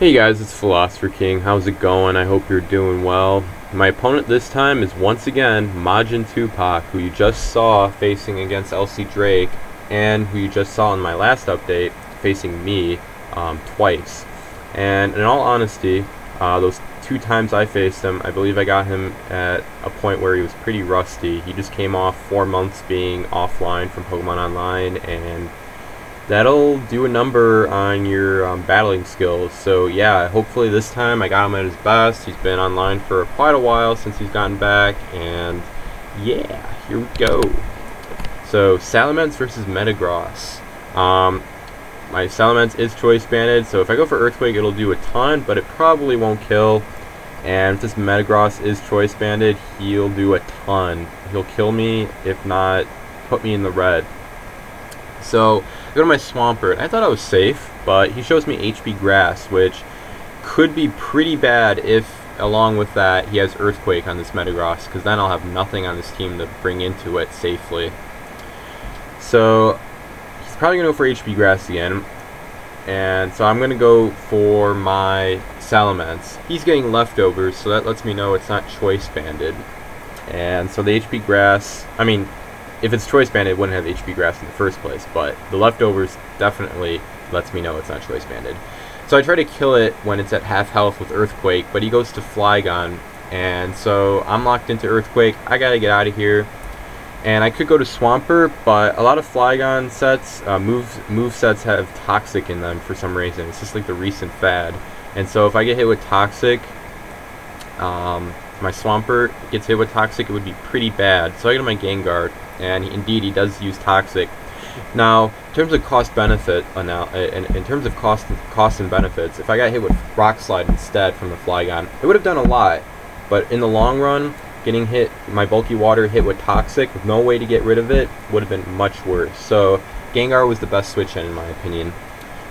Hey guys, it's PhilosopherKing. How's it going? I hope you're doing well. My opponent this time is once again ajinTupacZ, who you just saw facing against LC Drake, and who you just saw in my last update facing me twice. And in all honesty, those two times I faced him, I believe I got him at a point where he was pretty rusty. He just came off 4 months being offline from Pokemon Online, and that'll do a number on your battling skills. So yeah, hopefully this time I got him at his best. He's been online for quite a while since he's gotten back, and yeah, here we go. So Salamence versus Metagross. My Salamence is choice banded, so if I go for Earthquake it'll do a ton, but it probably won't kill. And if this Metagross is choice banded, he'll do a ton. He'll kill me, if not put me in the red. So I go to my Swampert. I thought I was safe, but he shows me HP Grass, which could be pretty bad if, along with that, he has Earthquake on this Metagross, because then I'll have nothing on this team to bring into it safely. So he's probably going to go for HP Grass again, and so I'm going to go for my Salamence. He's getting leftovers, so that lets me know it's not choice banded. And so the HP Grass, I mean, if it's choice banded, it wouldn't have HP Grass in the first place, but the leftovers definitely lets me know it's not choice banded. So I try to kill it when it's at half health with Earthquake, but he goes to Flygon, and so I'm locked into Earthquake. I gotta get out of here, and I could go to Swampert, but a lot of Flygon sets, move sets have Toxic in them for some reason. It's just like the recent fad, and so if I get hit with Toxic, my Swampert gets hit with Toxic, it would be pretty bad. So I go to my Gengar, and indeed he does use Toxic. Now, in terms of cost-benefit, in terms of cost and benefits, if I got hit with Rock Slide instead from the Flygon, it would have done a lot. But in the long run, getting hit, my Bulky Water hit with Toxic with no way to get rid of it would have been much worse. So Gengar was the best switch in my opinion.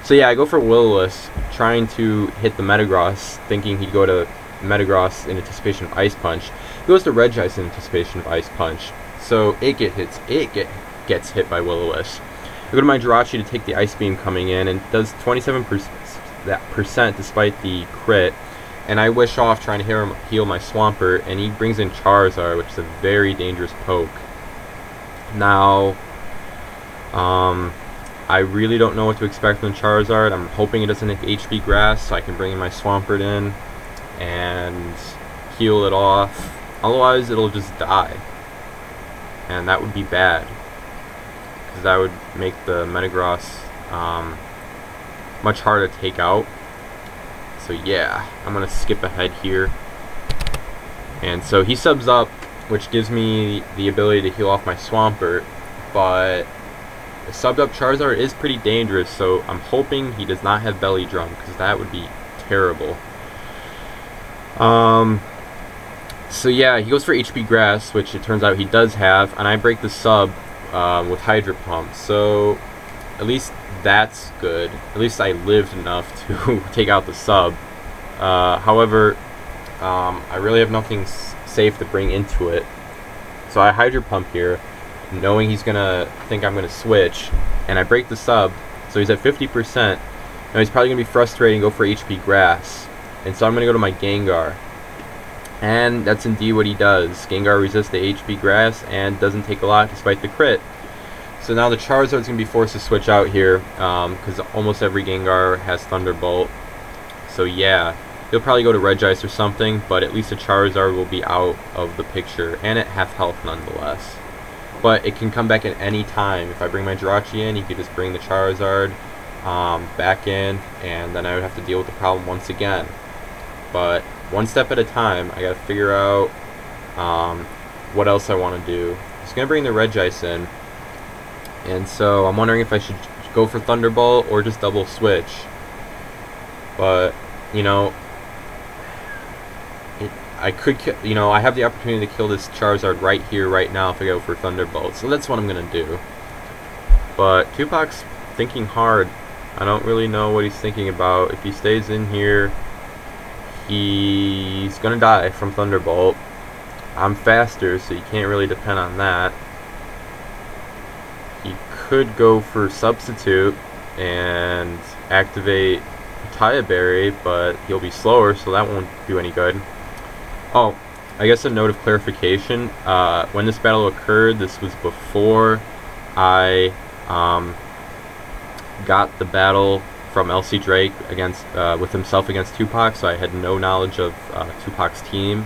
So yeah, I go for Will-O-Wisp, trying to hit the Metagross, thinking he'd go to Metagross in anticipation of Ice Punch. He goes to Regice in anticipation of Ice Punch. So it gets hit by Will-O-Wisp. I go to my Jirachi to take the Ice Beam coming in, and does 27% despite the crit. And I wish off trying to heal my Swampert, and he brings in Charizard, which is a very dangerous poke. Now, I really don't know what to expect from Charizard. I'm hoping it doesn't have HP Grass, so I can bring in my Swampert in and heal it off. Otherwise, it'll just die. And that would be bad, because that would make the Metagross much harder to take out. So yeah, I'm going to skip ahead here. And so he subs up, which gives me the ability to heal off my Swampert, but the subbed up Charizard is pretty dangerous, so I'm hoping he does not have Belly Drum, because that would be terrible. So yeah, he goes for HP Grass, which it turns out he does have, and I break the sub with Hydro Pump. So at least that's good. At least I lived enough to take out the sub. However, I really have nothing safe to bring into it. So I Hydro Pump here, knowing he's gonna think I'm gonna switch, and I break the sub. So he's at 50%. Now he's probably gonna be frustrated and go for HP Grass, and so I'm gonna go to my Gengar. And that's indeed what he does. Gengar resists the HP Grass and doesn't take a lot despite the crit. So now the Charizard's going to be forced to switch out here, because almost every Gengar has Thunderbolt. So yeah, he'll probably go to Regice or something, but at least the Charizard will be out of the picture, and at half health nonetheless. But it can come back at any time. If I bring my Jirachi in, he could just bring the Charizard back in, and then I would have to deal with the problem once again. But one step at a time, I gotta figure out what else I want to do. I'm just gonna bring the Regice in, and so I'm wondering if I should go for Thunderbolt or just double switch. But you know, I have the opportunity to kill this Charizard right here, right now, if I go for Thunderbolt. So that's what I'm gonna do. But Tupac's thinking hard. I don't really know what he's thinking about. If he stays in here, he's gonna die from Thunderbolt. I'm faster, so you can't really depend on that. He could go for Substitute and activate Papaya Berry, but he'll be slower, so that won't do any good. Oh, I guess a note of clarification. When this battle occurred, this was before I got the battle from LC Drake against with himself against Tupac, so I had no knowledge of Tupac's team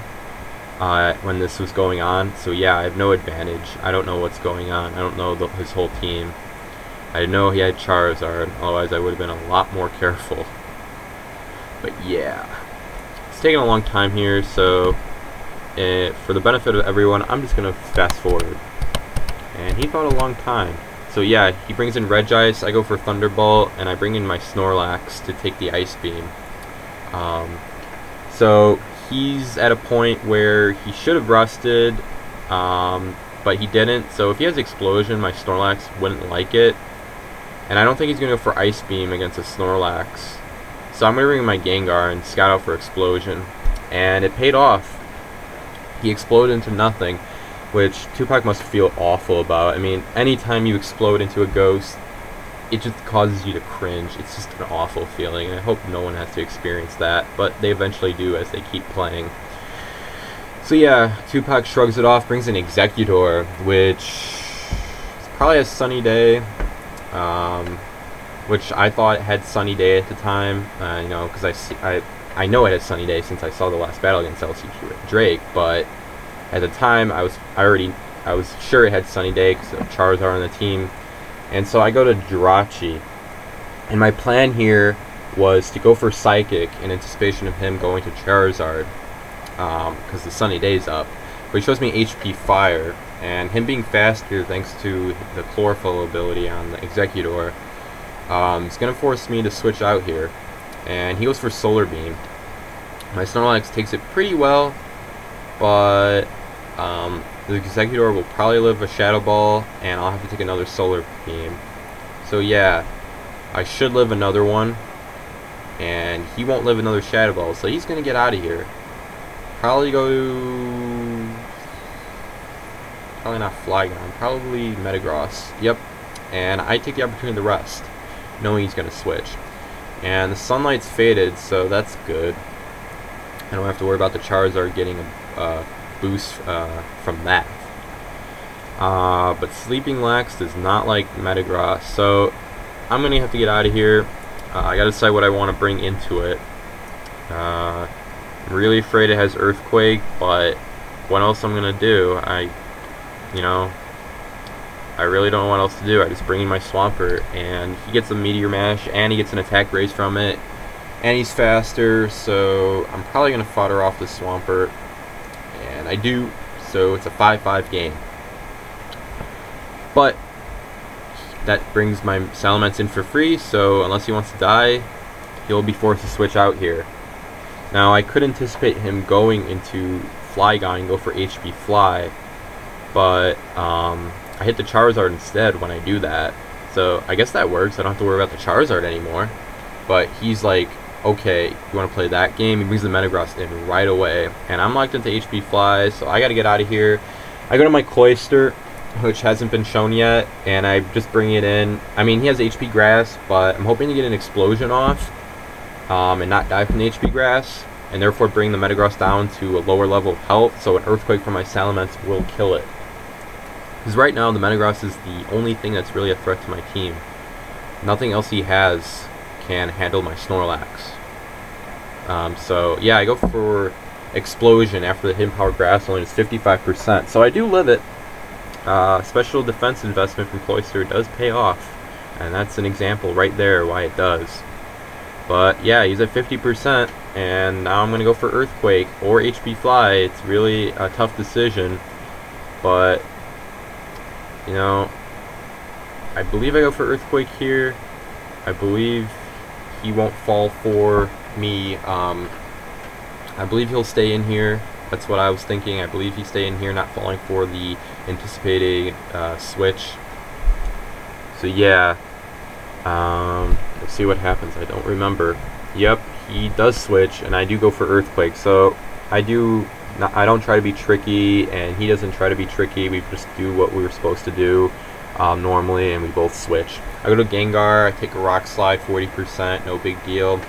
when this was going on. So yeah, I have no advantage. I don't know what's going on. I don't know his whole team. I know he had Charizard, otherwise I would have been a lot more careful. But yeah, it's taking a long time here, so for the benefit of everyone, I'm just going to fast forward. And he thought a long time. So yeah, he brings in Regice, I go for Thunderbolt, and I bring in my Snorlax to take the Ice Beam. So he's at a point where he should have rusted, but he didn't. So if he has Explosion, my Snorlax wouldn't like it. And I don't think he's going to go for Ice Beam against a Snorlax. So I'm going to bring in my Gengar and scout out for Explosion. And it paid off. He exploded into nothing, which Tupac must feel awful about. I mean, anytime you explode into a ghost, it just causes you to cringe. It's just an awful feeling, and I hope no one has to experience that, but they eventually do as they keep playing. So yeah, Tupac shrugs it off, brings in Executor, which is probably a sunny day, which I thought had sunny day at the time, you know, because I know it had sunny day since I saw the last battle against LC Drake, but at the time I was sure it had sunny day because of Charizard on the team. And so I go to Jirachi, and my plan here was to go for Psychic in anticipation of him going to Charizard, because the sunny day's up. But he shows me HP Fire, and him being faster thanks to the Chlorophyll ability on the Executor, is going to force me to switch out here. And he goes for Solar Beam. My Snorlax takes it pretty well, but the Executor will probably live a Shadow Ball, and I'll have to take another Solar Beam. So yeah, I should live another one, and he won't live another Shadow Ball, so he's going to get out of here. Probably go to... probably not Flygon, probably Metagross. Yep, and I take the opportunity to rest, knowing he's going to switch. And the Sunlight's faded, so that's good. I don't have to worry about the Charizard getting a boost from that. But Sleeping Lax does not like Metagross, so I'm going to have to get out of here. I got to decide what I want to bring into it. I'm really afraid it has Earthquake, but what else I'm going to do? I really don't know what else to do. I just bring in my Swampert, and he gets a Meteor Mash, and he gets an attack raise from it, and he's faster, so I'm probably going to fodder off the Swampert, and I do, so it's a 5-5 game. But that brings my Salamence in for free, so unless he wants to die, he'll be forced to switch out here. Now, I could anticipate him going into Flygon and go for HP Fly, but I hit the Charizard instead when I do that. So I guess that works. I don't have to worry about the Charizard anymore. But he's like, okay, you want to play that game? He brings the Metagross in right away. And I'm locked into HP Fly, so I got to get out of here. I go to my Cloyster, which hasn't been shown yet, and I just bring it in. I mean, he has HP Grass, but I'm hoping to get an Explosion off and not die from the HP Grass, and therefore bring the Metagross down to a lower level of health, so an Earthquake from my Salamence will kill it. Because right now, the Metagross is the only thing that's really a threat to my team. Nothing else he has can handle my Snorlax. So, yeah, I go for Explosion after the Hidden Power Grass only is 55%. So I do live it. Special defense investment from Cloyster does pay off. And that's an example right there why it does. But, yeah, he's at 50%. And now I'm going to go for Earthquake or HP Fly. It's really a tough decision. But... you know, I believe I go for Earthquake here. I believe he won't fall for me. I believe he'll stay in here. That's what I was thinking. I believe he stay in here, not falling for the anticipated switch. So yeah, let's see what happens. I don't remember. Yep, he does switch, and I do go for Earthquake. So I don't try to be tricky, and he doesn't try to be tricky. We just do what we were supposed to do normally, and we both switch. I go to Gengar, I take a Rock Slide, 40%, no big deal.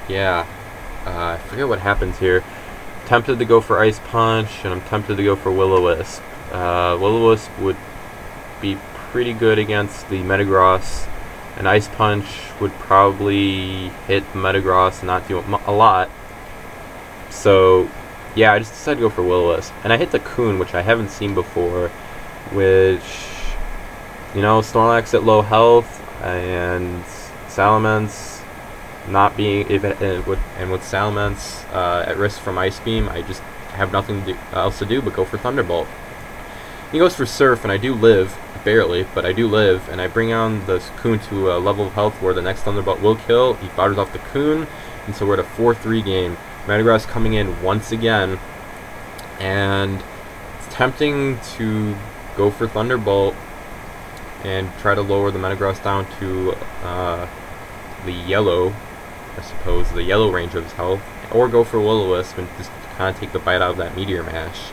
Yeah, I forget what happens here. Tempted to go for Ice Punch, and I'm tempted to go for Will-O-Wisp. Will-O-Wisp would be pretty good against the Metagross, and Ice Punch would probably hit Metagross and not do a lot. So, yeah, I just decided to go for Will-O-Wisp. And I hit the Coon, which I haven't seen before, which, you know, Snorlax at low health, and Salamence not being, with Salamence at risk from Ice Beam, I just have nothing else to do but go for Thunderbolt. He goes for Surf, and I do live, barely, but I do live, and I bring on the Coon to a level of health where the next Thunderbolt will kill. He fires off the Coon, and so we're at a 4-3 game. Metagross coming in once again, and it's tempting to go for Thunderbolt and try to lower the Metagross down to the yellow, I suppose, the yellow range of his health, or go for Will-O-Wisp and just kind of take the bite out of that Meteor Mash.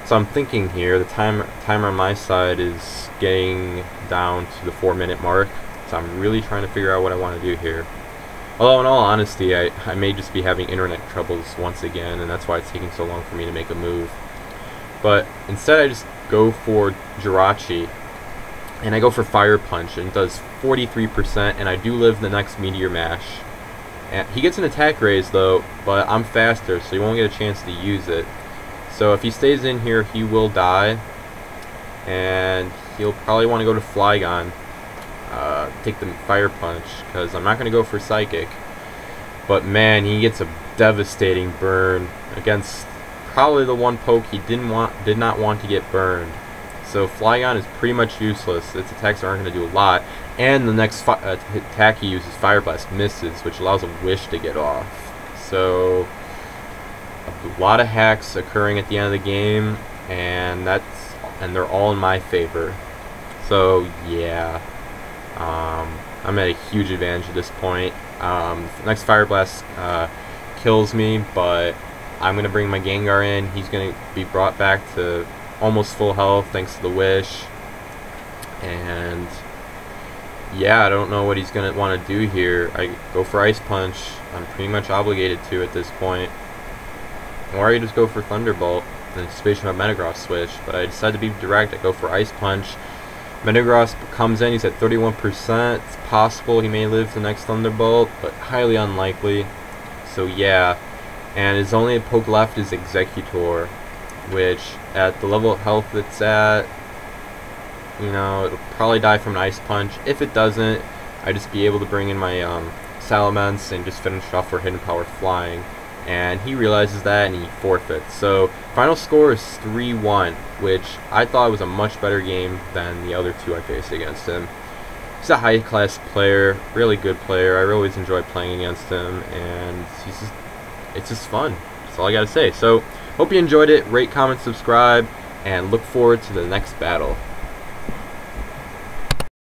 So I'm thinking here, the timer on my side is getting down to the 4-minute mark, so I'm really trying to figure out what I want to do here. Although, in all honesty, I may just be having internet troubles once again, and that's why it's taking so long for me to make a move. But instead, I just go for Jirachi, and I go for Fire Punch, and it does 43%, and I do live the next Meteor Mash. And he gets an attack raise, though, but I'm faster, so he won't get a chance to use it. So if he stays in here, he will die, and he'll probably want to go to Flygon. Take the Fire Punch, because I'm not going to go for Psychic. But man, he gets a devastating burn against probably the one poke he did not want to get burned. So Flygon is pretty much useless. Its attacks aren't going to do a lot, and the next attack he uses, Fire Blast, misses, which allows a Wish to get off. So a lot of hacks occurring at the end of the game, and they're all in my favor. So yeah. I'm at a huge advantage at this point. Next Fire Blast kills me, but I'm going to bring my Gengar in. He's going to be brought back to almost full health thanks to the Wish. And yeah, I don't know what he's going to want to do here. I go for Ice Punch. I'm pretty much obligated to at this point. Or I just go for Thunderbolt in anticipation of a Metagross switch, but I decide to be direct. I go for Ice Punch. Metagross comes in, he's at 31%. It's possible he may live the next Thunderbolt, but highly unlikely. So yeah, and his only poke left is Executor, which at the level of health it's at, you know, it'll probably die from an Ice Punch. If it doesn't, I just be able to bring in my Salamence and just finish off for Hidden Power Flying. And he realizes that and he forfeits. So final score is 3-1, which I thought was a much better game than the other two I faced against him. He's a high class player, really good player. I always enjoy playing against him, and it's just fun. That's all I gotta say. So hope you enjoyed it. Rate, comment, subscribe, and look forward to the next battle.